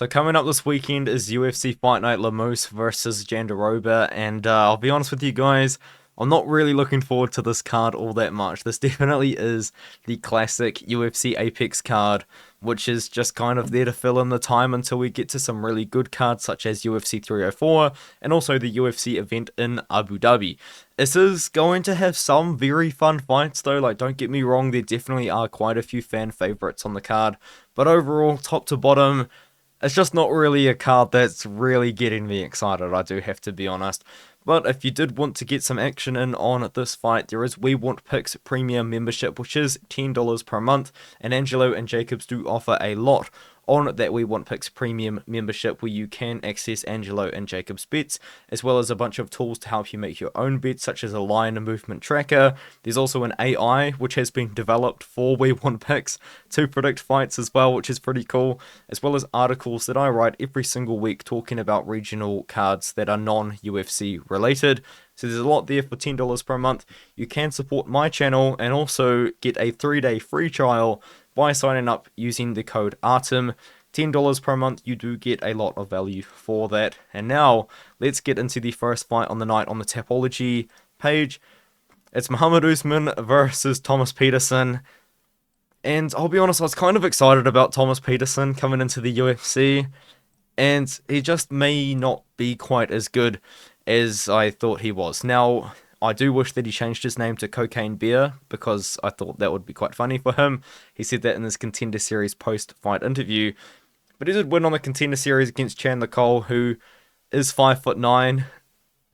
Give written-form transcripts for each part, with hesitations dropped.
So coming up this weekend is UFC Fight Night Lemos versus Jandiroba, and I'll be honest with you guys, I'm not really looking forward to this card all that much. This definitely is the classic UFC Apex card, which is just kind of there to fill in the time until we get to some really good cards such as UFC 304 and also the UFC event in Abu Dhabi. This is going to have some very fun fights though, like don't get me wrong, there definitely are quite a few fan favorites on the card, but overall, top to bottom, it's just not really a card that's really getting me excited, I do have to be honest. But if you did want to get some action in on this fight, there is We Want Picks Premium membership, which is $10 per month, and Algeo and Jacobs do offer a lot on that We Want Picks Premium membership where you can access Algeo and Jacobs bets, as well as a bunch of tools to help you make your own bets, such as a line and movement tracker. There's also an AI which has been developed for We Want Picks to predict fights as well, which is pretty cool, as well as articles that I write every single week talking about regional cards that are non-UFC related. So there's a lot there for $10 per month. You can support my channel and also get a 3-day free trial by signing up using the code ARTEM. $10 per month, you do get a lot of value for that. And now, let's get into the first fight on the night on the Tapology page. It's Mohammed Usman versus Thomas Petersen. And I'll be honest, I was kind of excited about Thomas Petersen coming into the UFC. And he just may not be quite as good as I thought he was. Now, I do wish that he changed his name to Cocaine Bear, because I thought that would be quite funny for him. He said that in his Contender Series post-fight interview. But he did win on the Contender Series against Chandler Cole, who is 5'9"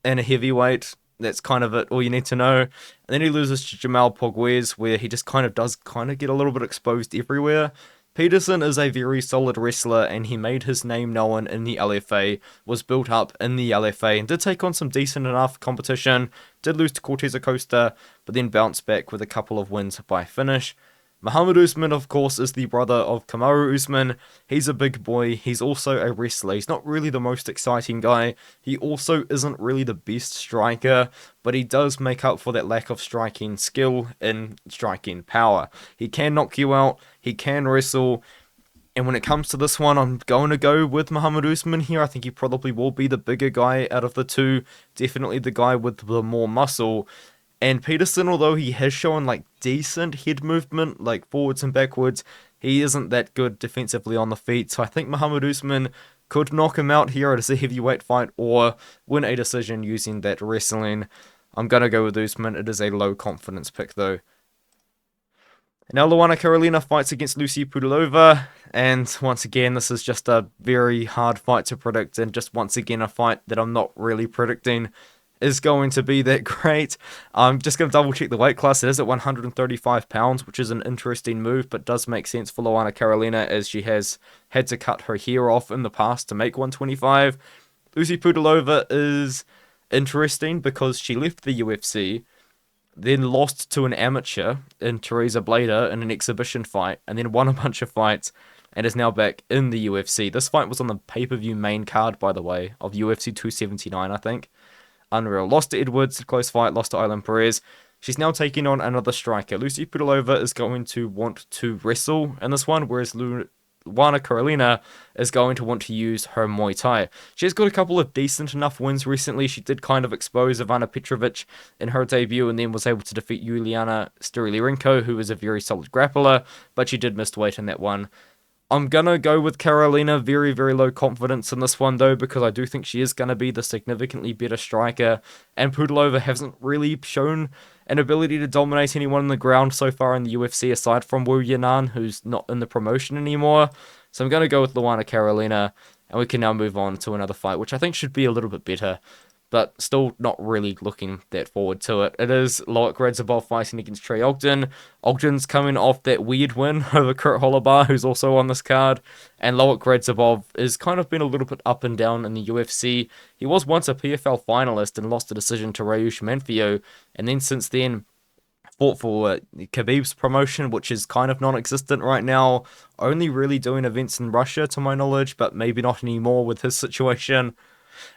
and a heavyweight. That's kind of it, all you need to know. And then he loses to Jamal Pogwez, where he just does get a little bit exposed everywhere. Petersen is a very solid wrestler, and he made his name known in the LFA, was built up in the LFA, and did take on some decent enough competition, did lose to Cortez Acosta, but then bounced back with a couple of wins by finish. Mohammed Usman, of course, is the brother of Kamaru Usman. He's a big boy, he's also a wrestler, he's not really the most exciting guy, he also isn't really the best striker, but he does make up for that lack of striking skill and striking power. He can knock you out, he can wrestle, and when it comes to this one, I'm going to go with Mohammed Usman here. I think he probably will be the bigger guy out of the two, definitely the guy with the more muscle. And Petersen, although he has shown like decent head movement, like forwards and backwards, he isn't that good defensively on the feet. So I think Mohammed Usman could knock him out here as a heavyweight fight or win a decision using that wrestling. I'm going to go with Usman. It is a low confidence pick though. Now Luana Carolina fights against Lucie Pudilova, and once again this is just a very hard fight to predict, and just once again a fight that I'm not really predicting is going to be that great. I'm just going to double check the weight class. It is at 135 pounds, which is an interesting move, but does make sense for Luana Carolina as she has had to cut her hair off in the past to make 125. Lucie Pudilova is interesting because she left the UFC, then lost to an amateur in Teresa Blader in an exhibition fight, and then won a bunch of fights, and is now back in the UFC. This fight was on the pay-per-view main card, by the way, of UFC 279, I think. Unreal. Lost to Edwards, close fight, lost to Island Perez. She's now taking on another striker. Lucie Pudilova is going to want to wrestle in this one, whereas Luana Carolina is going to want to use her Muay Thai. She's got a couple of decent enough wins recently. She did kind of expose Ivana Petrovic in her debut, and then was able to defeat Juliana Sturilenko, who is a very solid grappler, but she did miss weight in that one. I'm going to go with Carolina, very, very low confidence in this one though, because I do think she is going to be the significantly better striker, and Pudilova hasn't really shown an ability to dominate anyone on the ground so far in the UFC, aside from Wu Yanan, who's not in the promotion anymore. So I'm going to go with Luana Carolina, and we can now move on to another fight, which I think should be a little bit better, but still not really looking that forward to it. It is Loik Radzhabov fighting against Trey Ogden. Ogden's coming off that weird win over Holobaugh, who's also on this card, and Loik Radzhabov has kind of been a little bit up and down in the UFC. He was once a PFL finalist and lost a decision to Rayush Manfio, and then since then fought for Khabib's promotion, which is kind of non-existent right now, only really doing events in Russia to my knowledge, but maybe not anymore with his situation.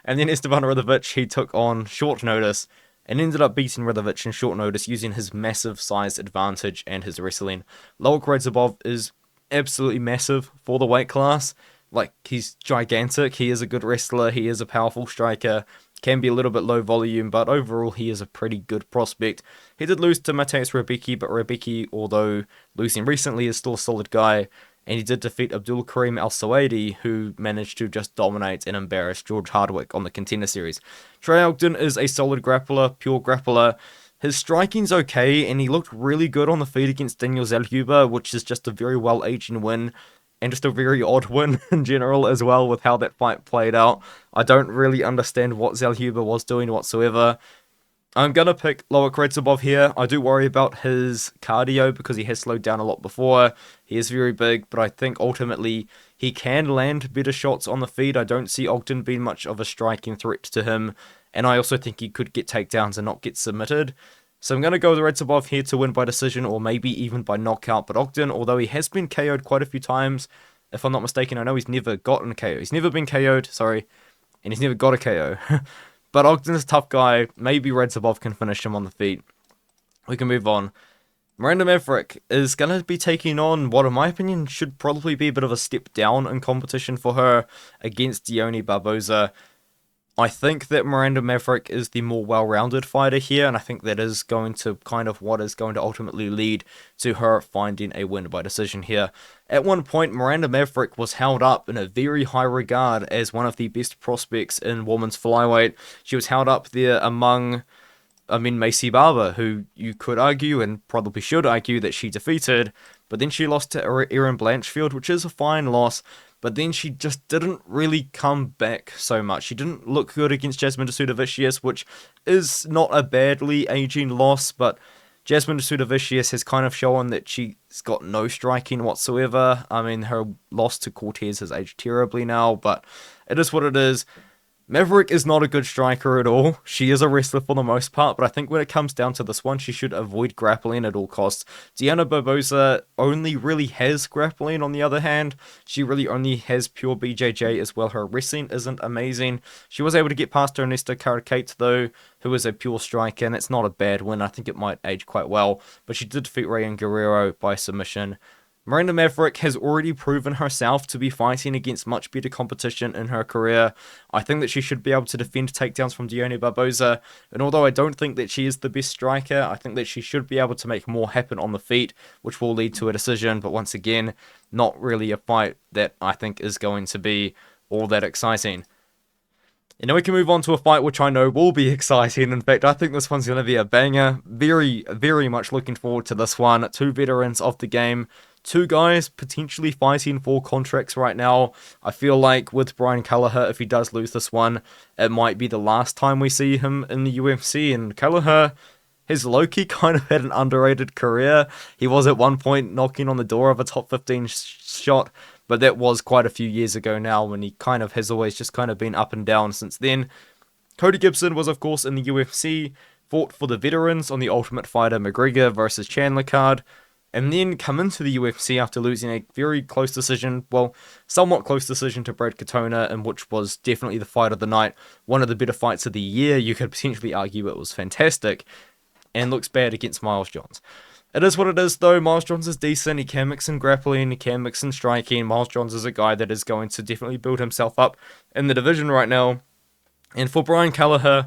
And then Esteban Radovich, he took on short notice and ended up beating Radovich in short notice using his massive size advantage and his wrestling. Loik Radzhabov is absolutely massive for the weight class. like, he's gigantic. He is a good wrestler. He is a powerful striker. Can be a little bit low volume, but overall he is a pretty good prospect. He did lose to Mateusz Rebecki, but Rebecki, although losing recently, is still a solid guy. And he did defeat Abdul Karim Al-Sawaidi, who managed to just dominate and embarrass George Hardwick on the Contender Series. Trey Ogden is a solid grappler, pure grappler. His striking's okay, and he looked really good on the feet against Daniel Zellhuber, which is just a very well-aged win, and just a very odd win in general as well with how that fight played out. I don't really understand what Zellhuber was doing whatsoever. I'm going to pick Loik Radzhabov here. I do worry about his cardio because he has slowed down a lot before. He is very big, but I think ultimately he can land better shots on the feet. I don't see Ogden being much of a striking threat to him, and I also think he could get takedowns and not get submitted. So I'm going to go with Radzhabov here to win by decision or maybe even by knockout. But Ogden, although he has been KO'd quite a few times, if I'm not mistaken, I know he's never gotten a KO. He's never been KO'd, sorry, and he's never got a KO. But Ogden's a tough guy. Maybe Radzhabov can finish him on the feet. We can move on. Miranda Maverick is going to be taking on what, in my opinion, should probably be a bit of a step down in competition for her against Dione Barbosa. I think that Miranda Maverick is the more well-rounded fighter here, and I think that is going to kind of what is going to ultimately lead to her finding a win by decision here. At one point, Miranda Maverick was held up in a very high regard as one of the best prospects in women's flyweight. She was held up there among, Macy Barber, who you could argue, and probably should argue, that she defeated, but then she lost to Erin Blanchfield, which is a fine loss. But then she just didn't really come back so much. She didn't look good against Jasmine de Souda-Vicious, which is not a badly aging loss, but Jasmine de Souda-Vicious has kind of shown that she's got no striking whatsoever. Her loss to Cortez has aged terribly now, but it is what it is. Maverick is not a good striker at all. She is a wrestler for the most part, but I think when it comes down to this one, she should avoid grappling at all costs. Dione Barbosa only really has grappling, on the other hand. She really only has pure BJJ as well. Her wrestling isn't amazing. She was able to get past Ernesto Caracate, though, who is a pure striker, and it's not a bad win. I think it might age quite well, but she did defeat Rayan Guerrero by submission. Miranda Maverick has already proven herself to be fighting against much better competition in her career. I think that she should be able to defend takedowns from Dione Barbosa, and although I don't think that she is the best striker, I think that she should be able to make more happen on the feet, which will lead to a decision, but once again, not really a fight that I think is going to be all that exciting. And now we can move on to a fight which I know will be exciting. In fact, I think this one's going to be a banger. Very, very much looking forward to this one. Two veterans of the game. Two guys potentially fighting for contracts right now. I feel like with Brian Kelleher, if he does lose this one, it might be the last time we see him in the UFC. And Kelleher has low-key kind of had an underrated career. He was at one point knocking on the door of a top 15 shot, but that was quite a few years ago now, when he kind of has always just kind of been up and down since then. Cody Gibson was, of course, in the UFC, fought for the veterans on the Ultimate Fighter McGregor versus Chandler card, and then come into the UFC after losing a very close decision, well, somewhat close decision to Brad Katona, and which was definitely the fight of the night, one of the better fights of the year. You could potentially argue it was fantastic, and looks bad against Miles Johns. It is what it is, though. Miles Johns is decent. He can mix in grappling. He can mix in striking. Miles Johns is a guy that is going to definitely build himself up in the division right now. And for Brian Kelleher,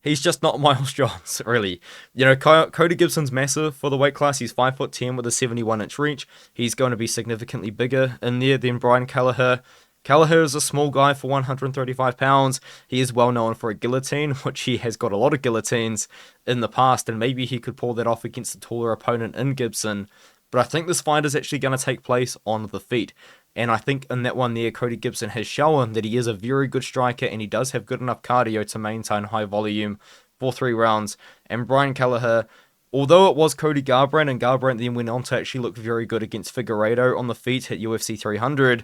he's just not Miles Johns, really. You know, Cody Gibson's massive for the weight class. He's 5'10" with a 71-inch reach. He's going to be significantly bigger in there than Brian Kelleher. Kelleher is a small guy for 135 pounds. He is well known for a guillotine, which he has got a lot of guillotines in the past, and maybe he could pull that off against a taller opponent in Gibson. But I think this fight is actually going to take place on the feet. And I think in that one there, Cody Gibson has shown that he is a very good striker, and he does have good enough cardio to maintain high volume for 3 rounds. And Brian Kelleher, although it was Cody Garbrandt, and Garbrandt then went on to actually look very good against Figueiredo on the feet at UFC 300,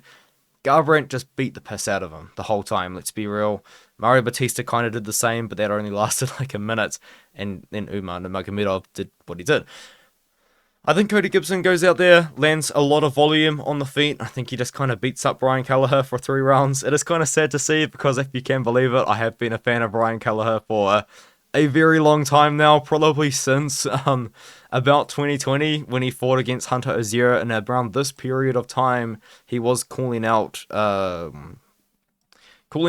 Garbrandt just beat the piss out of him the whole time, let's be real. Mario Batista kind of did the same, but that only lasted like a minute, and then Usman Nurmagomedov did what he did. I think Cody Gibson goes out there, lands a lot of volume on the feet. I think he just kind of beats up Brian Kelleher for 3 rounds. It is kind of sad to see, because if you can believe it, I have been a fan of Brian Kelleher for a very long time now, probably since about 2020 when he fought against Hunter Azure, and around this period of time he was calling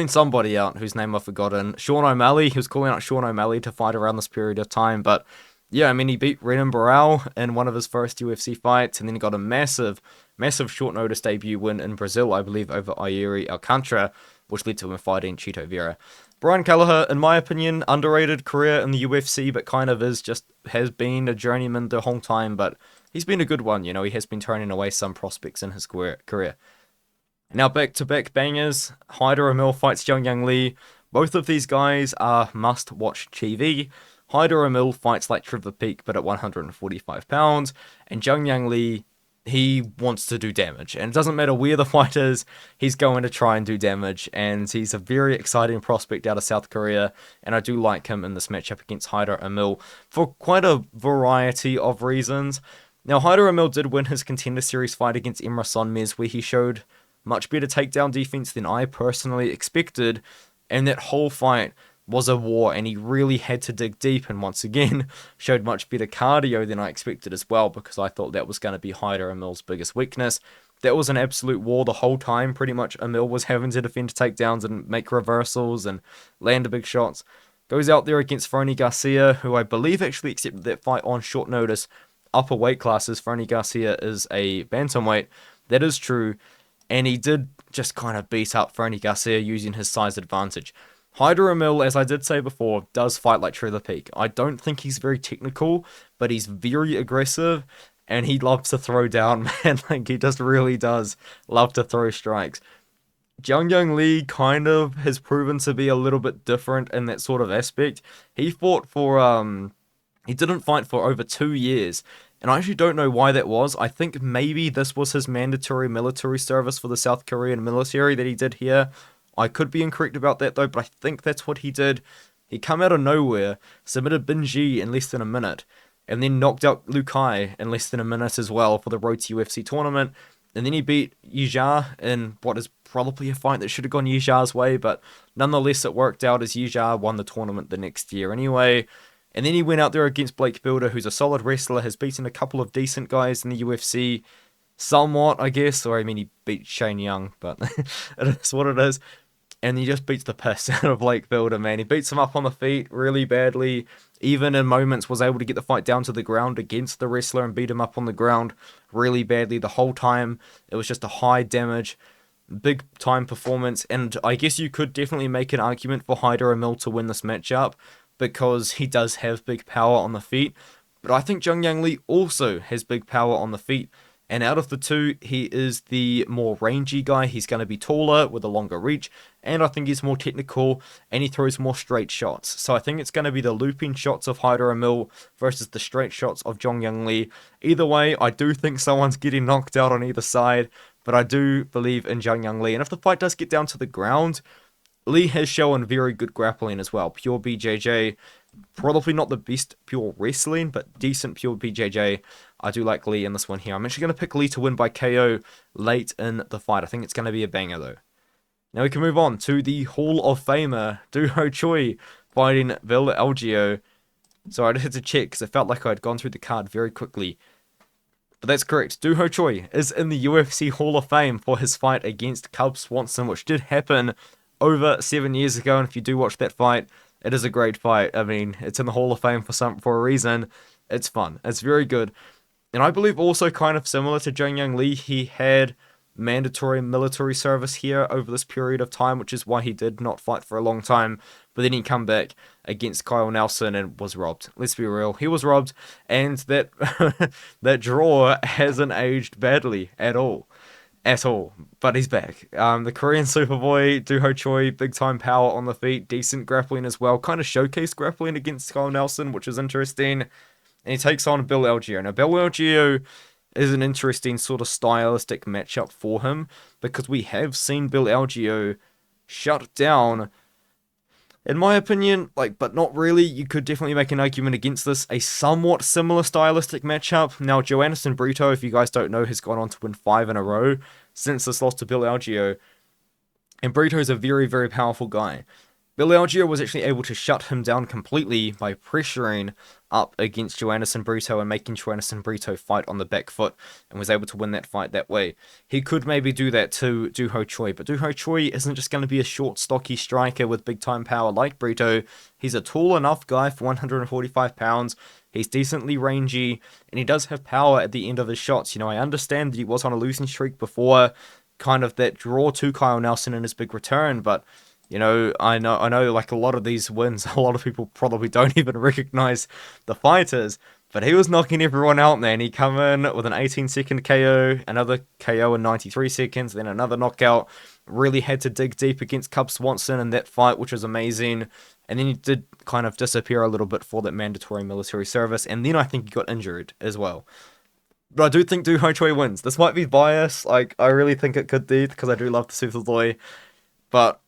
somebody out whose name I've forgotten. Sean O'Malley. He was calling out Sean O'Malley to fight around this period of time, but yeah, I mean, he beat Renan Barão in one of his first UFC fights, and then he got a massive short notice debut win in Brazil, I believe, over Ayuri Alcantara, which led to him fighting Chito Vera. Brian Kelleher, in my opinion, underrated career in the UFC, but kind of has been a journeyman the whole time, but he's been a good one, you know, he has been turning away some prospects in his career. Now back-to-back bangers, Hyder Amil fights Jeong Lee. Both of these guys are must-watch TV. Hyder Amil fights like Trevor Peak, but at 145 pounds, and Jeong Lee, he wants to do damage, and it doesn't matter where the fight is, he's going to try and do damage, and he's a very exciting prospect out of South Korea, and I do like him in this matchup against Hyder Amil for quite a variety of reasons. Now, Hyder Amil did win his Contender Series fight against Emre Sonmez, where he showed much better takedown defense than I personally expected, and that whole fight was a war, and he really had to dig deep, and once again showed much better cardio than I expected as well, because I thought that was going to be Hyder Amil's biggest weakness. That was an absolute war the whole time. Pretty much Amil was having to defend takedowns and make reversals and land big shots. Goes out there against Frony Garcia, who I believe actually accepted that fight on short notice. Upper weight classes, Frony Garcia is a bantamweight. That is true, and he did just kind of beat up Frony Garcia using his size advantage. Hyder Amil, as I did say before, does fight like Trevor Peak. I don't think he's very technical, but he's very aggressive, and he loves to throw down, man. Like, he just really does love to throw strikes. Jeong Lee kind of has proven to be a little bit different in that sort of aspect. He didn't fight for over 2 years, and I actually don't know why that was. I think maybe this was his mandatory military service for the South Korean military that he did here. I could be incorrect about that though, but I think that's what he did. He come out of nowhere, submitted Bin Ji in less than a minute, and then knocked out Lucie in less than a minute as well for the Road to UFC tournament. And then he beat Yijia in what is probably a fight that should have gone Yijia's way, but nonetheless it worked out as Yijia won the tournament the next year anyway. And then he went out there against Blake Builder, who's a solid wrestler, has beaten a couple of decent guys in the UFC, somewhat, I guess. Or, I mean, he beat Shane Young, but it is what it is. And he just beats the piss out of Blake Builder, man. He beats him up on the feet really badly. Even in moments was able to get the fight down to the ground against the wrestler and beat him up on the ground really badly the whole time. It was just a high damage, big time performance. And I guess you could definitely make an argument for Hyder Amil to win this matchup, because he does have big power on the feet. But I think Jeong Lee also has big power on the feet. And out of the two, he is the more rangy guy. He's going to be taller with a longer reach, and I think he's more technical, and he throws more straight shots. So I think it's going to be the looping shots of Hyder Amil versus the straight shots of Jeong Lee. Either way, I do think someone's getting knocked out on either side, but I do believe in Jeong Lee. And if the fight does get down to the ground, Lee has shown very good grappling as well. Pure BJJ. Probably not the best pure wrestling, but decent pure BJJ. I do like Lee in this one here. I'm actually going to pick Lee to win by KO late in the fight. I think it's going to be a banger, though. Now we can move on to the Hall of Famer, Doo-Ho Choi, fighting Algeo. So I just had to check, because I felt like I had gone through the card very quickly. But that's correct. Doo-Ho Choi is in the UFC Hall of Fame for his fight against Cub Swanson, which did happen over 7 years ago. And if you do watch that fight, it is a great fight. I mean, it's in the Hall of Fame for a reason. It's fun. It's very good. And I believe also kind of similar to Jeong Lee, he had mandatory military service here over this period of time, which is why he did not fight for a long time. But then he come back against Kyle Nelson and was robbed. Let's be real. He was robbed, and that that draw hasn't aged badly at all. At all. But he's back. The Korean Superboy, Doo-Ho Choi, big time power on the feet, decent grappling as well. Kind of showcased grappling against Kyle Nelson, which is interesting. And he takes on Bill Algeo. Now, Bill Algeo is an interesting sort of stylistic matchup for him, because we have seen Bill Algeo shut down, in my opinion, but not really. You could definitely make an argument against this. A somewhat similar stylistic matchup. Now, Joanderson Brito, if you guys don't know, has gone on to win 5 in a row since this loss to Bill Algeo. And Brito is a very, very powerful guy. Algeo was actually able to shut him down completely by pressuring up against Joanderson Brito and making Joanderson Brito fight on the back foot, and was able to win that fight that way. He could maybe do that to Doo Ho Choi, but Doo Ho Choi isn't just going to be a short, stocky striker with big time power like Brito. He's a tall enough guy for 145 pounds. He's decently rangy, and he does have power at the end of his shots. You know, I understand that he was on a losing streak before, kind of that draw to Kyle Nelson in his big return, but you know, I know, like a lot of these wins, a lot of people probably don't even recognize the fighters, but he was knocking everyone out, man. He come in with an 18-second KO, another KO in 93 seconds, then another knockout. Really had to dig deep against Cub Swanson in that fight, which was amazing. And then he did kind of disappear a little bit for that mandatory military service, and then I think he got injured as well. But I do think Doo Ho Choi wins. This might be bias, like, I really think it could be, because I do love the Superboy, but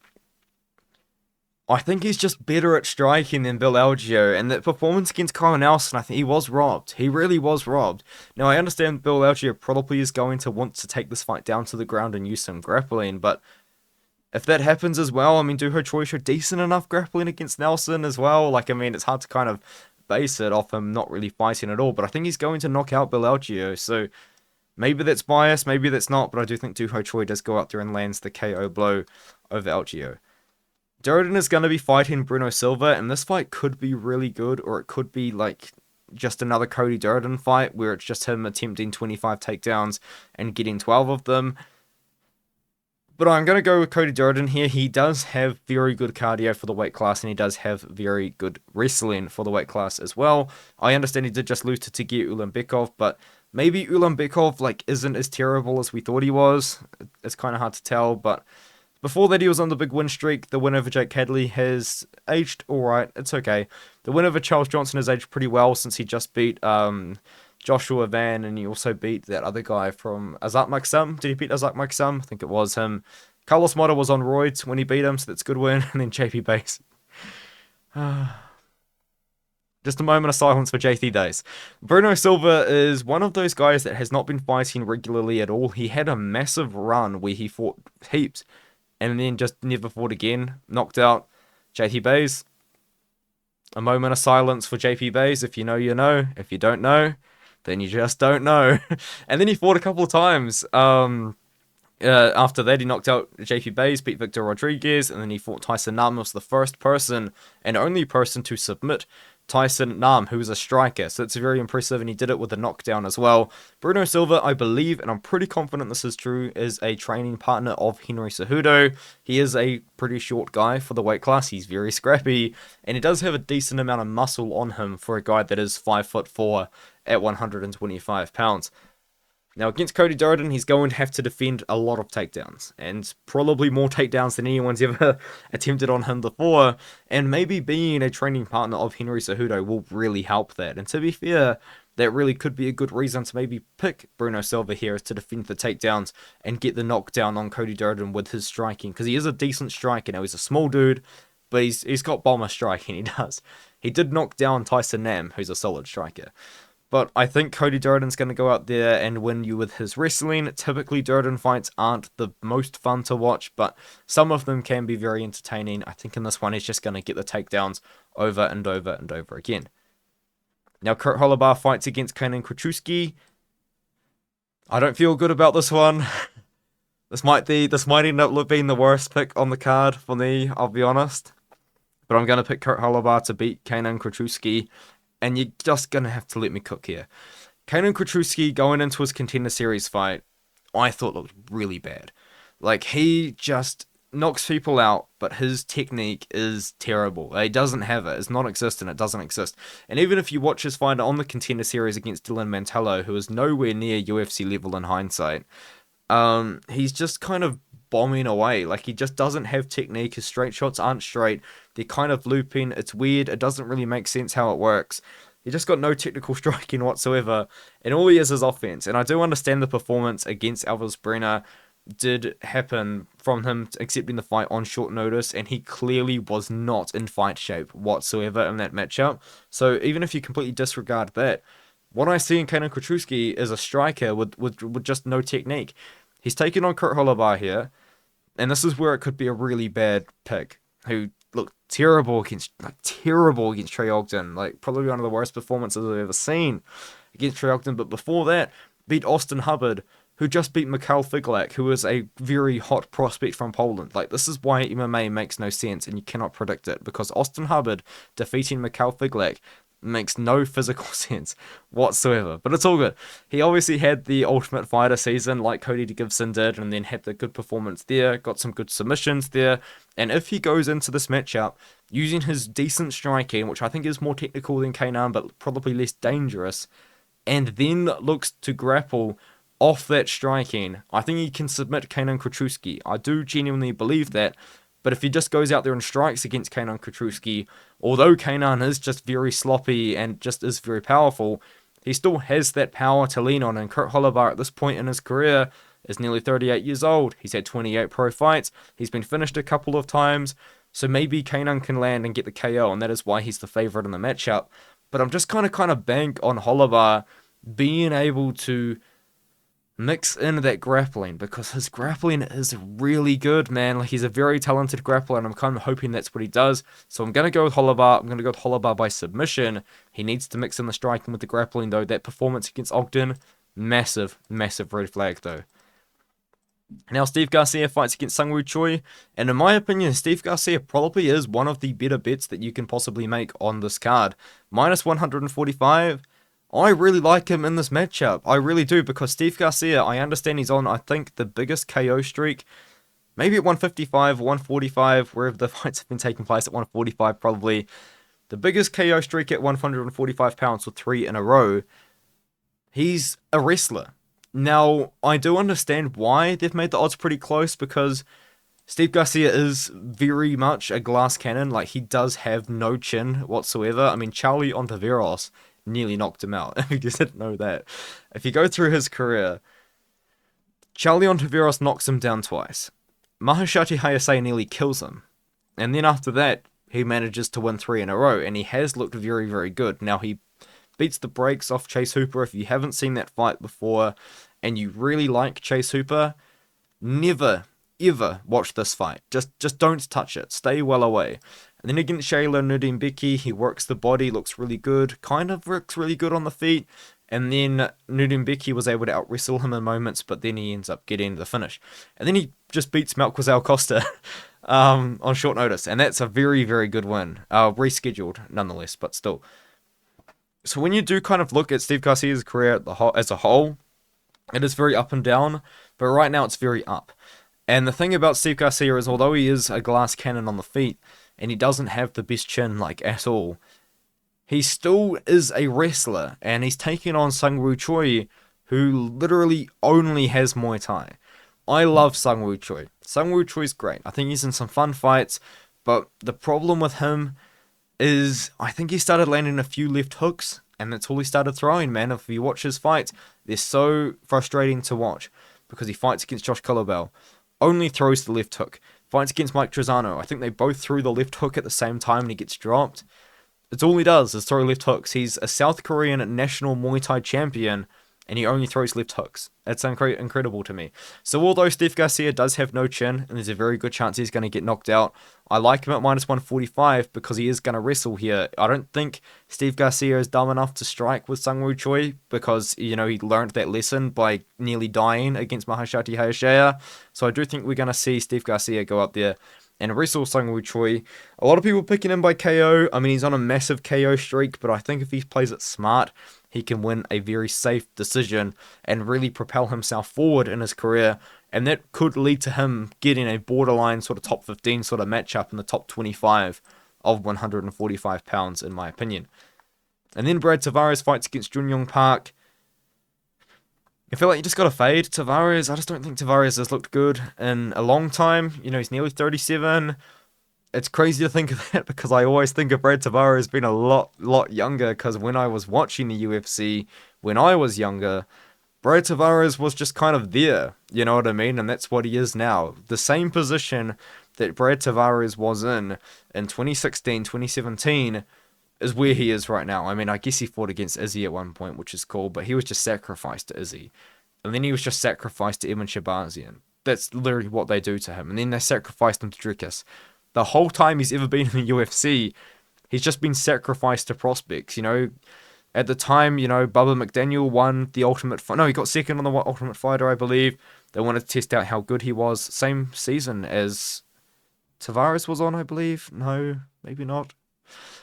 I think he's just better at striking than Algeo, and that performance against Kyle Nelson, I think he was robbed. He really was robbed. Now, I understand Algeo probably is going to want to take this fight down to the ground and use some grappling, but if that happens as well, I mean, Doo Ho Choi showed decent enough grappling against Nelson as well. Like, I mean, it's hard to kind of base it off him not really fighting at all, but I think he's going to knock out Algeo, so maybe that's bias, maybe that's not, but I do think Doo Ho Choi does go out there and lands the KO blow over Algeo. Durden is going to be fighting Bruno Silva, and this fight could be really good, or it could be like just another Cody Durden fight where it's just him attempting 25 takedowns and getting 12 of them. But I'm going to go with Cody Durden here. He does have very good cardio for the weight class, and he does have very good wrestling for the weight class as well. I understand he did just lose to Tagir Ulanbekov, but maybe Ulanbekov like isn't as terrible as we thought he was. It's kind of hard to tell, but before that, he was on the big win streak. The win over Jake Hadley has aged alright. It's okay. The win over Charles Johnson has aged pretty well since he just beat Joshua Van, and he also beat that other guy from Azat Maksum. Did he beat Azat Maksum? I think it was him. Carlos Mota was on roids when he beat him, so that's a good win. And then JP Base. Just a moment of silence for JT Days. Bruno Silva is one of those guys that has not been fighting regularly at all. He had a massive run where he fought heaps, and then just never fought again. Knocked out JT Bays. A moment of silence for JP Bays. If you know, you know. If you don't know, then you just don't know. And then he fought a couple of times. After that, he knocked out JP Bays, beat Victor Rodriguez, and then he fought Tyson Nam. Was the first person and only person to submit Tyson Nam, who was a striker, so it's very impressive, and he did it with a knockdown as well. Bruno Silva, I believe, and I'm pretty confident this is true, is a training partner of Henry Cejudo. He is a pretty short guy for the weight class. He's very scrappy, and he does have a decent amount of muscle on him for a guy that is 5'4" at 125 pounds. Now, against Cody Durden, he's going to have to defend a lot of takedowns, and probably more takedowns than anyone's ever attempted on him before, and maybe being a training partner of Henry Cejudo will really help that. And to be fair, that really could be a good reason to maybe pick Bruno Silva here, is to defend the takedowns and get the knockdown on Cody Durden with his striking, because he is a decent striker. Now, he's a small dude, but he's got bomber striking, he does. He did knock down Tyson Nam, who's a solid striker. But I think Cody Durden's going to go out there and win you with his wrestling. Typically, Durden fights aren't the most fun to watch, but some of them can be very entertaining. I think in this one, he's just going to get the takedowns over and over and over again. Now, Kurt Holobaugh fights against Kaynan Kruschewsky. I don't feel good about this one. This might end up being the worst pick on the card for me, I'll be honest. But I'm going to pick Kurt Holobaugh to beat Kaynan Kruschewsky. And you're just going to have to let me cook here. Kaynan Kruschewsky going into his Contender Series fight, I thought looked really bad. Like, he just knocks people out, but his technique is terrible. He doesn't have it. It's non-existent. It doesn't exist. And even if you watch his fight on the Contender Series against Dylan Mantello, who is nowhere near UFC level in hindsight, he's just kind of bombing away. Like, he just doesn't have technique. His straight shots aren't straight. They're kind of looping. It's weird. It doesn't really make sense how it works. He just got no technical striking whatsoever, and all he is offense. And I do understand the performance against Alves Brenner did happen from him accepting the fight on short notice, and he clearly was not in fight shape whatsoever in that matchup. So even if you completely disregard that, what I see in Kaynan Kruschewsky is a striker with just no technique. He's taken on Kurt Holobaugh here, and this is where it could be a really bad pick, who, look, terrible against Trey Ogden. Like, probably one of the worst performances I've ever seen against Trey Ogden. But before that, beat Austin Hubbard, who just beat Mikhail Figlak, who is a very hot prospect from Poland. Like, this is why MMA makes no sense and you cannot predict it, because Austin Hubbard defeating Mikhail Figlak makes no physical sense whatsoever. But it's all good. He obviously had the Ultimate Fighter season like Cody Gibson did, and then had the good performance there, got some good submissions there. And if he goes into this matchup using his decent striking, which I think is more technical than Kaynan, but probably less dangerous, and then looks to grapple off that striking, I think he can submit Kaynan Kruschewsky. I do genuinely believe that. But if he just goes out there and strikes against Kaynan Kruschewsky, although Kaynan is just very sloppy and just is very powerful, he still has that power to lean on. And Kurt Holobaugh at this point in his career is nearly 38 years old. He's had 28 pro fights. He's been finished a couple of times. So maybe Kaynan can land and get the KO, and that is why he's the favorite in the matchup. But I'm just kind of bank on Holobaugh being able to mix in that grappling, because his grappling is really good, man. Like, he's a very talented grappler, and I'm kind of hoping that's what he does. So I'm going to go with Holobaugh. I'm going to go with Holobaugh by submission. He needs to mix in the striking with the grappling, though. That performance against Ogden, massive red flag, though. Now, Steve Garcia fights against Seungwoo Choi, and in my opinion, Steve Garcia probably is one of the better bets that you can possibly make on this card. Minus 145. I really like him in this matchup. I really do, because Steve Garcia, I understand he's on, I think, the biggest KO streak. Maybe at 155, 145, wherever the fights have been taking place, at 145 probably. The biggest KO streak at 145 pounds with 3 in a row. He's a wrestler. Now, I do understand why they've made the odds pretty close, because Steve Garcia is very much a glass cannon. Like, he does have no chin whatsoever. I mean, Charlie Ontiveros nearly knocked him out, if you didn't know that. If you go through his career, Charlie Ontiveros knocks him down twice. Maheshati Hayase nearly kills him. And then after that, he manages to win 3 in a row, and he has looked very good. Now, he beats the brakes off Chase Hooper. If you haven't seen that fight before, and you really like Chase Hooper, never, ever watch this fight. Just don't touch it. Stay well away. And then against Shayla Nudimbeki, he works the body, looks really good, kind of works really good on the feet. And then Nudimbeki was able to out-wrestle him in moments, but then he ends up getting the finish. And then he just beats Malquizal Costa on short notice. And that's a very good win. Rescheduled, nonetheless, but still. So when you do kind of look at Steve Garcia's career as a whole, it is very up and down, but right now it's very up. And the thing about Steve Garcia is, although he is a glass cannon on the feet, and he doesn't have the best chin, like, at all, he still is a wrestler, and he's taking on Seungwoo Choi, who literally only has Muay Thai. I love Seungwoo Choi. Seungwoo Choi's great. I think he's in some fun fights, but the problem with him is, I think he started landing a few left hooks, and that's all he started throwing, man. If you watch his fights, they're so frustrating to watch, because he fights against Josh Holobaugh, only throws the left hook. Fights against Mike Trezano, I think they both threw the left hook at the same time and he gets dropped. It's all he does is throw left hooks. He's a South Korean national Muay Thai champion, and he only throws left hooks. That's incredible to me. So although Steve Garcia does have no chin, and there's a very good chance he's going to get knocked out, I like him at minus 145 because he is going to wrestle here. I don't think Steve Garcia is dumb enough to strike with Seungwoo Choi, because, you know, he learned that lesson by nearly dying against Maheshati Hayase. So I do think we're going to see Steve Garcia go up there and wrestle Seungwoo Choi. A lot of people picking him by KO. I mean, he's on a massive KO streak, but I think if he plays it smart, he can win a very safe decision and really propel himself forward in his career. And that could lead to him getting a borderline sort of top 15 sort of matchup in the top 25 of 145 pounds, in my opinion. And then Brad Tavares fights against Junyoung Park. I feel like you just got to fade Tavares. I just don't think Tavares has looked good in a long time. You know, he's nearly 37. It's crazy to think of that, because I always think of Brad Tavares being a lot younger, because when I was watching the UFC, when I was younger, Brad Tavares was just kind of there, you know what I mean? And that's what he is now. The same position that Brad Tavares was in 2016, 2017, is where he is right now. I mean, I guess he fought against Izzy at one point, which is cool, but he was just sacrificed to Izzy. And then he was just sacrificed to Evan Shabazian. That's literally what they do to him. And then they sacrificed him to Dricus. the whole time he's ever been in the UFC, he's just been sacrificed to prospects, you know. At the time, you know, Bubba McDaniel won the Ultimate Fighter. No, he got second on the Ultimate Fighter, I believe. They wanted to test out how good he was. Same season as Tavares was on, I believe. No, maybe not.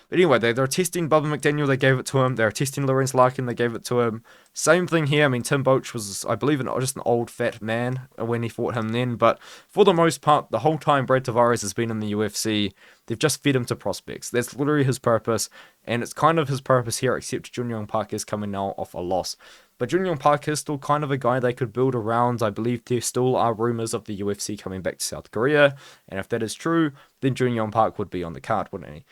But anyway, they were testing Bubba McDaniel, they gave it to him. They were testing Lorenz Larkin, they gave it to him. Same thing here. I mean, Tim Boetsch was, I believe, just an old fat man when he fought him then. But for the most part, the whole time Brad Tavares has been in the UFC, they've just fed him to prospects. That's literally his purpose. And it's kind of his purpose here, except Jeong Park is coming now off a loss. But Jeong Park is still kind of a guy they could build around. I believe there still are rumors of the UFC coming back to South Korea. And if that is true, then Jeong Park would be on the card, wouldn't he?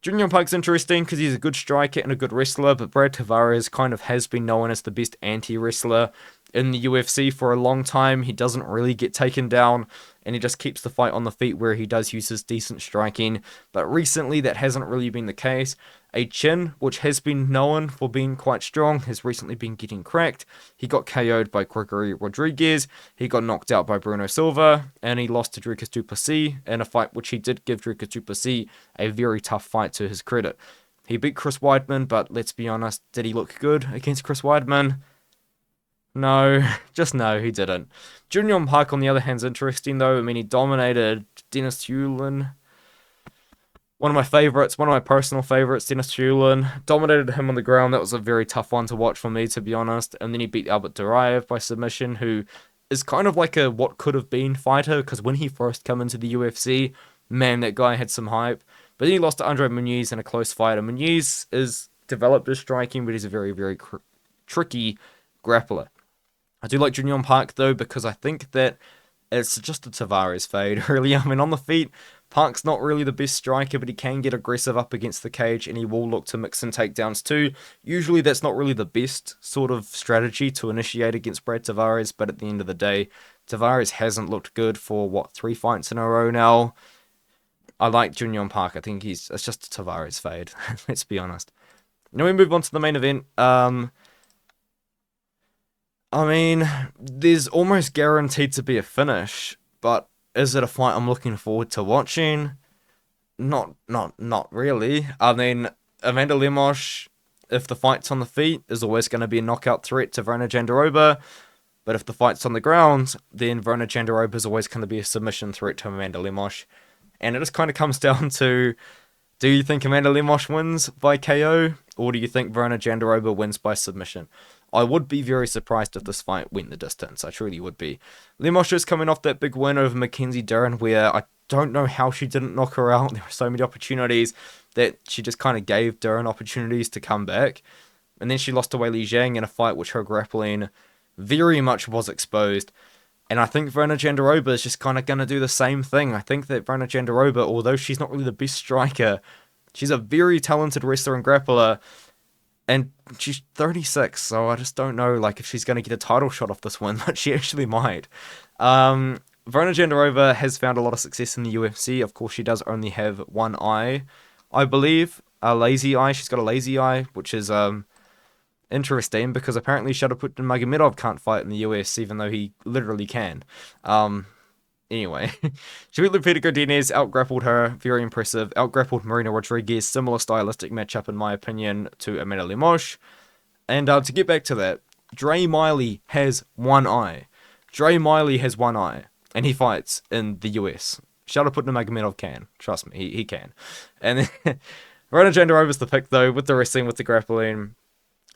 Jeong Park's interesting because he's a good striker and a good wrestler, but Brad Tavares kind of has been known as the best anti-wrestler in the UFC for a long time. He doesn't really get taken down, and he just keeps the fight on the feet where he does use his decent striking. But recently, that hasn't really been the case. A chin, which has been known for being quite strong, has recently been getting cracked. He got KO'd by Gregory Rodriguez, he got knocked out by Bruno Silva, and he lost to Dricus du Plessis in a fight which he did give Dricus du Plessis a very tough fight to his credit. He beat Chris Weidman, but let's be honest, did he look good against Chris Weidman? No, just no, he didn't. Jeong Park, on the other hand, is interesting, though. I mean, he dominated Dennis Hewlin. One of my favourites, one of my personal favourites, Dennis Hewlin. Dominated him on the ground. That was a very tough one to watch for me, to be honest. And then he beat Albert Duraev by submission, who is kind of like a what could have been fighter, because when he first came into the UFC, man, that guy had some hype. But then he lost to Andre Muniz in a close fight. And Muniz is developed his striking, but he's a very, very tricky grappler. I do like Jeong Park, though, because I think that it's just a Tavares fade, really. I mean, on the feet, Park's not really the best striker, but he can get aggressive up against the cage, and he will look to mix in takedowns too. Usually that's not really the best sort of strategy to initiate against Brad Tavares, but at the end of the day, Tavares hasn't looked good for, 3 fights in a row now? I like Jeong Park. I think it's just a Tavares fade, let's be honest. Now we move on to the main event. I mean, there's almost guaranteed to be a finish, but is it a fight I'm looking forward to watching? Not really. I mean, Amanda Lemos, if the fight's on the feet, is always going to be a knockout threat to Virna Jandiroba, but if the fight's on the ground, then Virna Jandiroba is always going to be a submission threat to Amanda Lemos. And it just kind of comes down to, do you think Amanda Lemos wins by KO, or do you think Virna Jandiroba wins by submission? I would be very surprised if this fight went the distance. I truly would be. Lemos is coming off that big win over Mackenzie Dern, where I don't know how she didn't knock her out. There were so many opportunities that she just kind of gave Dern opportunities to come back. And then she lost to Weili Zhang in a fight which her grappling very much was exposed. And I think Virna Jandiroba is just kind of going to do the same thing. I think that Virna Jandiroba, although she's not really the best striker, she's a very talented wrestler and grappler. And she's 36, so I just don't know if she's going to get a title shot off this win, but she actually might. Virna Jandiroba has found a lot of success in the UFC. Of course, she does only have one eye, I believe. A lazy eye. She's got a lazy eye, which is interesting, because apparently Shadowput and Magomedov can't fight in the US, even though he literally can. Anyway, she beat Lupita Godinez, out-grappled her, very impressive, out-grappled Marina Rodriguez, similar stylistic matchup in my opinion to Amanda Lemos. And to get back to that, Dre Miley has one eye. Dre Miley has one eye, and he fights in the US. Shadowput Magomedov can, trust me, he can. And then, Virna Jandiroba's the pick though, with the wrestling, with the grappling.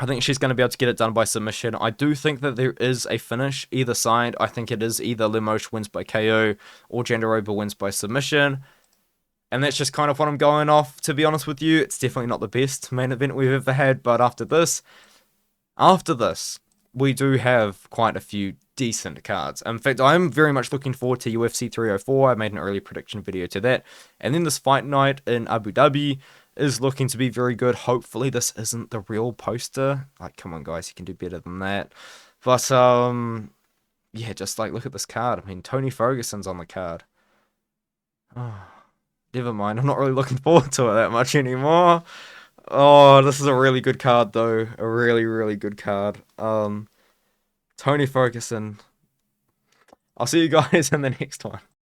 I think she's going to be able to get it done by submission. I do think that there is a finish either side. I think it is either Lemos wins by KO or Jandiroba wins by submission. And that's just kind of what I'm going off, to be honest with you. It's definitely not the best main event we've ever had, but after this, we do have quite a few decent cards. In fact, I'm very much looking forward to UFC 304. I made an early prediction video to that. And then this fight night in Abu Dhabi is looking to be very good. Hopefully this isn't the real poster. Come on guys, you can do better than that. But yeah, just look at this card. I mean, Tony Ferguson's on the card. Oh, never mind, I'm not really looking forward to it that much anymore. Oh, this is a really good card though. A really, really good card. Tony Ferguson. I'll see you guys in the next one.